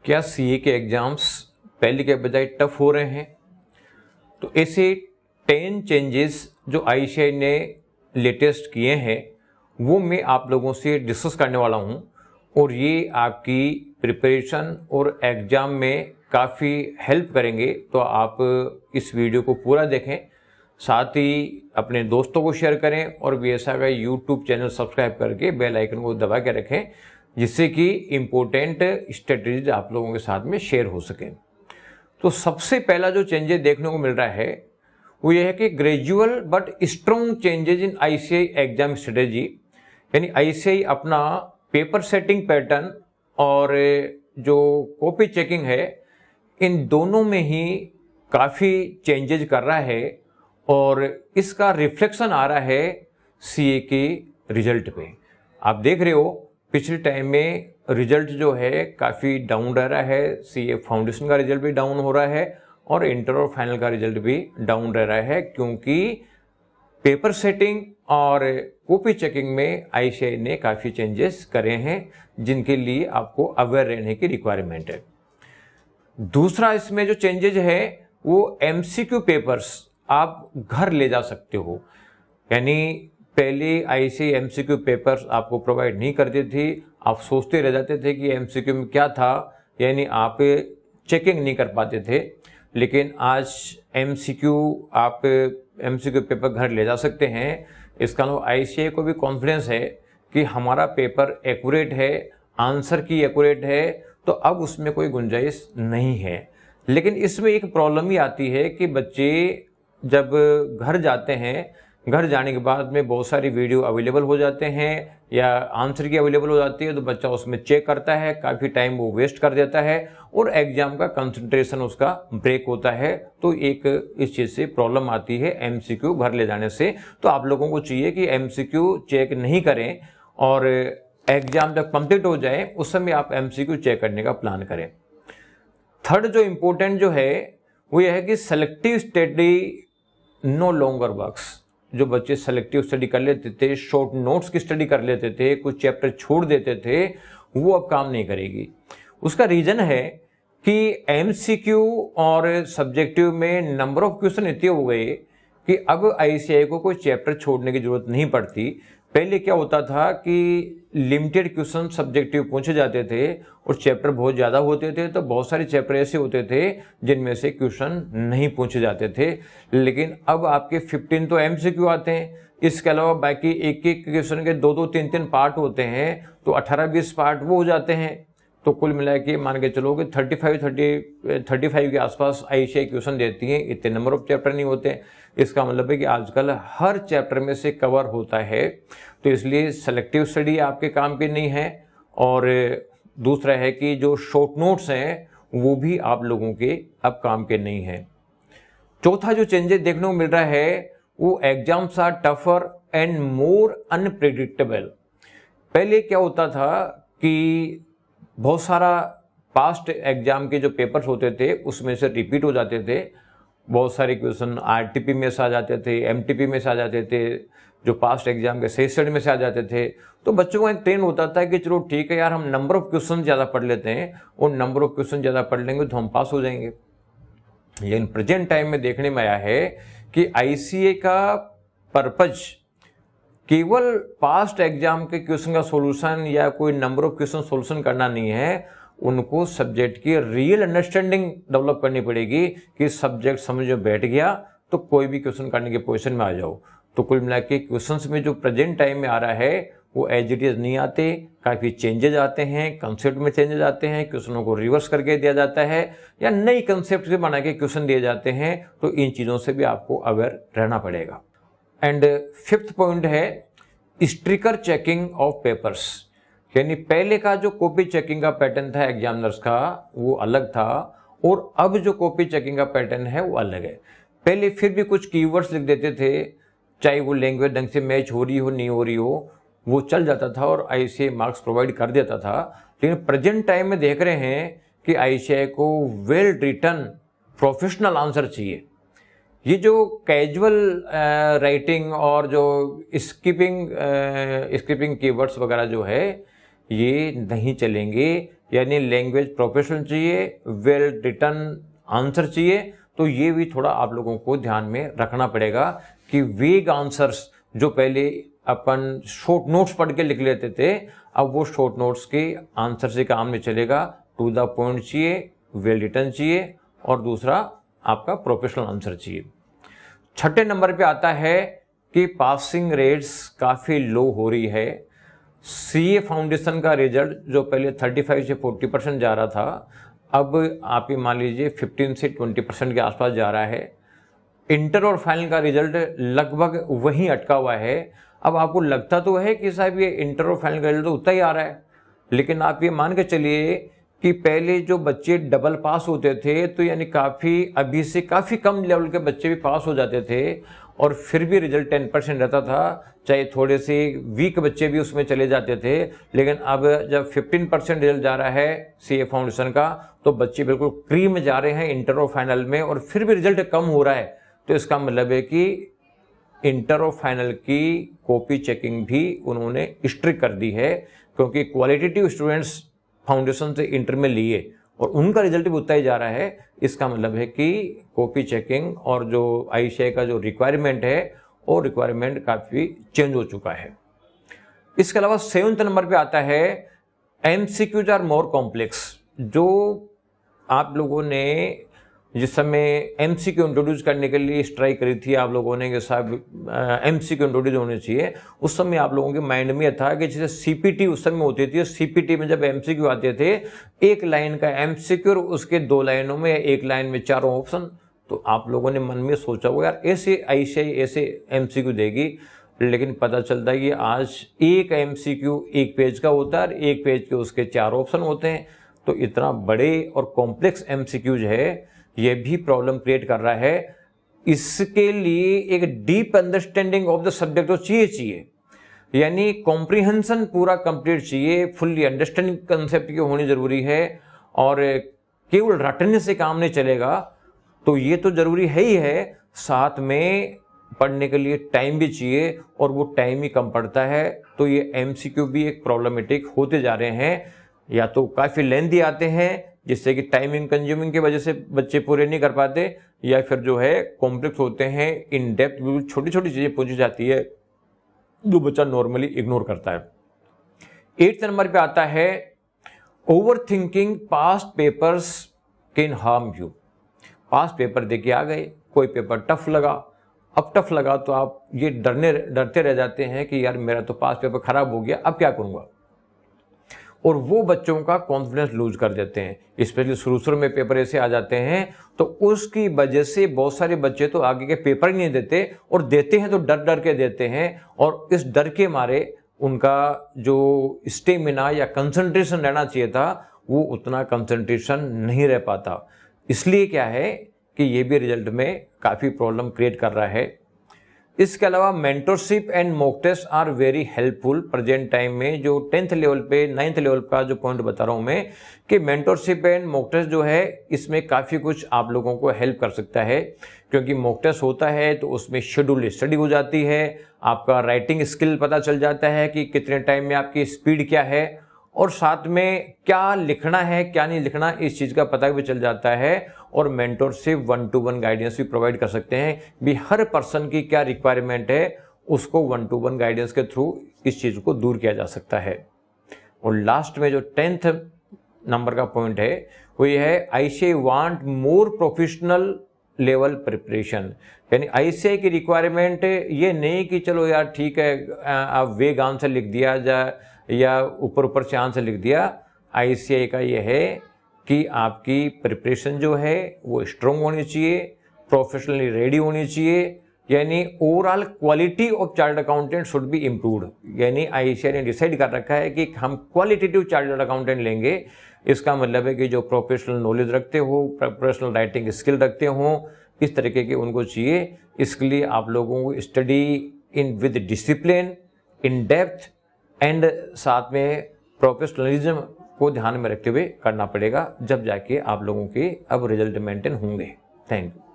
क्या सीए के एग्ज़ाम्स पहले के बजाय टफ हो रहे हैं? तो ऐसे 10 चेंजेस जो आईसीएआई ने लेटेस्ट किए हैं वो मैं आप लोगों से डिस्कस करने वाला हूं और ये आपकी प्रिपरेशन और एग्ज़ाम में काफ़ी हेल्प करेंगे। तो आप इस वीडियो को पूरा देखें, साथ ही अपने दोस्तों को शेयर करें और बीएसआई का यूट्यूब चैनल सब्सक्राइब करके बेल आइकन को दबा के रखें, जिससे कि इम्पोर्टेंट स्ट्रेटजीज आप लोगों के साथ में शेयर हो सकें। तो सबसे पहला जो चेंजेस देखने को मिल रहा है वो ये है कि gradual but strong changes in ICAI exam strategy, यानी आईसीएआई अपना पेपर सेटिंग पैटर्न और जो कॉपी चेकिंग है इन दोनों में ही काफ़ी चेंजेज कर रहा है और इसका रिफ्लेक्शन आ रहा है सीए के रिजल्ट पे। आप देख रहे हो पिछले टाइम में रिजल्ट जो है काफ़ी डाउन रह रहा है, सीए फाउंडेशन का रिजल्ट भी डाउन हो रहा है और इंटर और फाइनल का रिजल्ट भी डाउन रह रहा है, क्योंकि पेपर सेटिंग और कॉपी चेकिंग में आईसीएआई ने काफ़ी चेंजेस करे हैं जिनके लिए आपको अवेयर रहने की रिक्वायरमेंट है। दूसरा इसमें जो चेंजेज है वो एमसीक्यू पेपर्स आप घर ले जा सकते हो, यानी पहले आईसीएआई एमसीक्यू पेपर्स आपको प्रोवाइड नहीं करती थी। आप सोचते रह जाते थे कि एमसीक्यू में क्या था, यानी आप चेकिंग नहीं कर पाते थे। लेकिन आज आप एमसीक्यू पेपर घर ले जा सकते हैं। इसका अलावा आईसीएआई को भी कॉन्फिडेंस है कि हमारा पेपर एक्यूरेट है, आंसर की एक्यूरेट है, तो अब उसमें कोई गुंजाइश नहीं है। लेकिन इसमें एक प्रॉब्लम ही आती है कि बच्चे जब घर जाते हैं, घर जाने के बाद में बहुत सारी वीडियो अवेलेबल हो जाते हैं या आंसर की अवेलेबल हो जाती है, तो बच्चा उसमें चेक करता है, काफ़ी टाइम वो वेस्ट कर देता है और एग्जाम का कंसंट्रेशन उसका ब्रेक होता है। तो एक इस चीज़ से प्रॉब्लम आती है एमसीक्यू घर ले जाने से। तो आप लोगों को चाहिए कि एमसीक्यू चेक नहीं करें और एग्जाम जब कंप्लीट हो जाए उस समय आप एमसीक्यू चेक करने का प्लान करें। थर्ड जो इम्पोर्टेंट जो है वो यह है कि selective study no longer works. जो बच्चे सेलेक्टिव स्टडी कर लेते थे, शॉर्ट नोट्स की स्टडी कर लेते थे, कुछ चैप्टर छोड़ देते थे, वो अब काम नहीं करेगी। उसका रीजन है कि एमसीक्यू और सब्जेक्टिव में नंबर ऑफ क्वेश्चन इतने हो गए कि अब आईसीएआई को कोई चैप्टर छोड़ने की जरूरत नहीं पड़ती। पहले क्या होता था कि लिमिटेड क्वेश्चन सब्जेक्टिव पूछे जाते थे और चैप्टर बहुत ज़्यादा होते थे, तो बहुत सारे चैप्टर ऐसे होते थे जिनमें से क्वेश्चन नहीं पूछे जाते थे। लेकिन अब आपके 15 तो एमसीक्यू आते हैं, इसके अलावा बाकी एक एक क्वेश्चन के 2-2, 3-3 पार्ट होते हैं, तो 18-20 पार्ट वो हो जाते हैं। तो कुल मिला के मान के चलो कि 35 के आसपास आईसीएआई क्वेश्चन देती हैं, इतने नंबर ऑफ चैप्टर नहीं होते। इसका मतलब है कि आजकल हर चैप्टर में से कवर होता है, तो इसलिए सेलेक्टिव स्टडी आपके काम की नहीं है। और दूसरा है कि जो शॉर्ट नोट्स हैं वो भी आप लोगों के अब काम के नहीं हैं। चौथा जो चेंजेस देखने को मिल रहा है वो exams are tougher and more unpredictable. पहले क्या होता था कि बहुत सारा पास्ट एग्जाम के जो पेपर्स होते थे उसमें से रिपीट हो जाते थे, बहुत सारे क्वेश्चन आरटीपी में से आ जाते थे, एमटीपी में से आ जाते थे, जो पास्ट एग्जाम के सेट सेट में से आ जाते थे। तो बच्चों का एक ट्रेंड होता था कि चलो ठीक है यार, हम नंबर ऑफ क्वेश्चन ज़्यादा पढ़ लेते हैं और नंबर ऑफ क्वेश्चन ज़्यादा पढ़ लेंगे तो हम पास हो जाएंगे। लेकिन प्रेजेंट टाइम में देखने में आया है कि आईसीएआई का पर्पज केवल पास्ट एग्जाम के क्वेश्चन का सॉल्यूशन या कोई नंबर ऑफ क्वेश्चन सॉल्यूशन करना नहीं है, उनको सब्जेक्ट की रियल अंडरस्टैंडिंग डेवलप करनी पड़ेगी कि सब्जेक्ट समझ में बैठ गया तो कोई भी क्वेश्चन करने की पोजीशन में आ जाओ। तो कुल मिला के क्वेश्चंस में जो प्रेजेंट टाइम में आ रहा है वो एज इट इज नहीं आते, काफ़ी चेंजेज आते हैं, कंसेप्ट में चेंजेज आते हैं, क्वेश्चनों को रिवर्स करके दिया जाता है या नई कंसेप्ट से बना के क्वेश्चन दिए जाते हैं। तो इन चीज़ों से भी आपको अवेयर रहना पड़ेगा। एंड फिफ्थ पॉइंट है स्ट्रिकर चेकिंग ऑफ पेपर्स, यानी पहले का जो कॉपी चेकिंग का पैटर्न था एग्जामिनर्स का वो अलग था और अब जो कॉपी चेकिंग का पैटर्न है वो अलग है। पहले फिर भी कुछ कीवर्ड्स लिख देते थे, चाहे वो लैंग्वेज ढंग से मैच हो रही हो नहीं हो रही हो, वो चल जाता था और आईसीएआई मार्क्स प्रोवाइड कर देता था। लेकिन प्रेजेंट टाइम में देख रहे हैं कि आईसीएआई को वेल रिटन प्रोफेशनल आंसर चाहिए। ये जो कैजुअल राइटिंग और जो स्किपिंग कीवर्ड्स वगैरह जो है ये नहीं चलेंगे, यानी लैंग्वेज प्रोफेशनल चाहिए, वेल रिटन आंसर चाहिए। तो ये भी थोड़ा आप लोगों को ध्यान में रखना पड़ेगा कि वेग आंसर्स जो पहले अपन शॉर्ट नोट्स पढ़ के लिख लेते थे, अब वो शॉर्ट नोट्स के आंसर से काम नहीं चलेगा। टू द पॉइंट चाहिए, वेल रिटन चाहिए, और दूसरा आपका प्रोफेशनल आंसर चाहिए। छठे नंबर पे आता है कि पासिंग रेट्स काफ़ी लो हो रही है। सीए फाउंडेशन का रिजल्ट जो पहले 35 से 40% जा रहा था, अब आप ये मान लीजिए 15 से 20% के आसपास जा रहा है। इंटर और फाइनल का रिजल्ट लगभग वहीं अटका हुआ है। अब आपको लगता तो है कि साहब ये इंटर और फाइनल का रिजल्ट तो उतना ही आ रहा है, लेकिन आप ये मान के चलिए कि पहले जो बच्चे डबल पास होते थे, तो यानी काफ़ी अभी से काफ़ी कम लेवल के बच्चे भी पास हो जाते थे, और फिर भी रिजल्ट 10% रहता था, चाहे थोड़े से वीक बच्चे भी उसमें चले जाते थे। लेकिन अब जब 15% रिजल्ट जा रहा है सीए फाउंडेशन का, तो बच्चे बिल्कुल क्रीम में जा रहे हैं इंटर और फाइनल में, और फिर भी रिजल्ट कम हो रहा है। तो इसका मतलब है कि इंटर और फाइनल की कॉपी चेकिंग भी उन्होंने स्ट्रिक्ट कर दी है, क्योंकि क्वालिटेटिव स्टूडेंट्स फाउंडेशन से इंटर में लिए और उनका रिजल्ट भी उतना ही जा रहा है। इसका मतलब है कि कॉपी चेकिंग और जो आईसीएआई का जो रिक्वायरमेंट है, वो रिक्वायरमेंट काफ़ी चेंज हो चुका है। इसके अलावा 7वें नंबर पे आता है एमसीक्यूज आर मोर कॉम्प्लेक्स। जो आप लोगों ने जिस समय एमसीक्यू इंट्रोड्यूस करने के लिए स्ट्राइक करी थी आप लोगों ने कि साहब एमसीक्यू इंट्रोड्यूस होने चाहिए, उस समय आप लोगों के माइंड में था कि जैसे सीपीटी उस समय होती थी, सीपीटी में जब एमसीक्यू आते थे, एक लाइन का एमसीक्यू और उसके 2 लाइनों में, एक लाइन में 4 ऑप्शन। तो आप लोगों ने मन में सोचा होगा यार ऐसे आईसीएआई ऐसे एमसीक्यू देगी, लेकिन पता चलता है कि आज एक एमसीक्यू एक पेज का होता है और एक पेज के उसके 4 ऑप्शन होते हैं। तो इतना बड़े और कॉम्प्लेक्स एमसीक्यूज है, ये भी प्रॉब्लम क्रिएट कर रहा है। इसके लिए एक deep understanding of the subject तो चाहिए, यानी कॉम्प्रिहेंशन पूरा कंप्लीट चाहिए, फुल्ली अंडरस्टैंडिंग कंसेप्ट की होनी जरूरी है, और केवल रटने से काम नहीं चलेगा। तो ये तो जरूरी है ही है, साथ में पढ़ने के लिए टाइम भी चाहिए, और वो टाइम ही कम पड़ता है। तो ये एमसीक्यू भी एक प्रॉब्लमेटिक होते जा रहे हैं, या तो काफ़ी लेंथी आते हैं जिससे कि टाइमिंग कंज्यूमिंग की वजह से बच्चे पूरे नहीं कर पाते, या फिर जो है कॉम्प्लेक्स होते हैं, इन डेप्थ बिल्कुल छोटी छोटी चीज़ें पूछी जाती है जो बच्चा नॉर्मली इग्नोर करता है। 8th नंबर पे आता है over thinking past papers can harm you. Past paper देके आ गए, कोई पेपर टफ लगा, अब टफ लगा तो आप ये डरते रह जाते हैं कि यार मेरा तो पास्ट पेपर खराब हो गया, अब क्या करूँगा, और वो बच्चों का कॉन्फिडेंस लूज कर देते हैं। स्पेशली शुरू में पेपर ऐसे आ जाते हैं, तो उसकी वजह से बहुत सारे बच्चे तो आगे के पेपर ही नहीं देते, और देते हैं तो डर डर के देते हैं, और इस डर के मारे उनका जो स्टेमिना या कंसंट्रेशन रहना चाहिए था, वो उतना कंसंट्रेशन नहीं रह पाता। इसलिए क्या है कि ये भी रिजल्ट में काफ़ी प्रॉब्लम क्रिएट कर रहा है। इसके अलावा mentorship and mock test are very helpful present time में। जो 10th लेवल पे 9th लेवल का जो पॉइंट बता रहा हूँ मैं, कि मेंटरशिप एंड मॉक टेस्ट जो है इसमें काफ़ी कुछ आप लोगों को हेल्प कर सकता है, क्योंकि मॉक टेस्ट होता है तो उसमें शेड्यूल स्टडी हो जाती है, आपका राइटिंग स्किल पता चल जाता है कि कितने टाइम में आपकी स्पीड क्या है, और साथ में क्या लिखना है क्या नहीं लिखना इस चीज़ का पता भी चल जाता है। और मेंटरशिप 1-to-1 गाइडेंस भी प्रोवाइड कर सकते हैं भी, हर पर्सन की क्या रिक्वायरमेंट है उसको 1-to-1 गाइडेंस के थ्रू इस चीज़ को दूर किया जा सकता है। और लास्ट में जो 10th नंबर का पॉइंट है वो ये है ICAI want more professional level preparation. यानी आईसीएआई की रिक्वायरमेंट ये नहीं कि चलो यार ठीक है आप वेग आंसर लिख दिया या ऊपर ऊपर से आंसर लिख दिया। आईसीएआई का ये है कि आपकी प्रिपरेशन जो है वो स्ट्रॉन्ग होनी चाहिए, प्रोफेशनली रेडी होनी चाहिए, यानी overall quality of chartered accountant should be improved. यानी आईसीएआई ने डिसाइड कर रखा है कि हम क्वालिटेटिव चार्टर्ड अकाउंटेंट लेंगे। इसका मतलब है कि जो प्रोफेशनल नॉलेज रखते हो, प्रोफेशनल राइटिंग स्किल रखते हो, इस तरीके के उनको चाहिए। इसके लिए आप लोगों को study in with discipline, in depth and साथ में प्रोफेशनलिज्म को ध्यान में रखते हुए करना पड़ेगा, जब जाके आप लोगों के अब रिजल्ट मेंटेन होंगे। Thank you.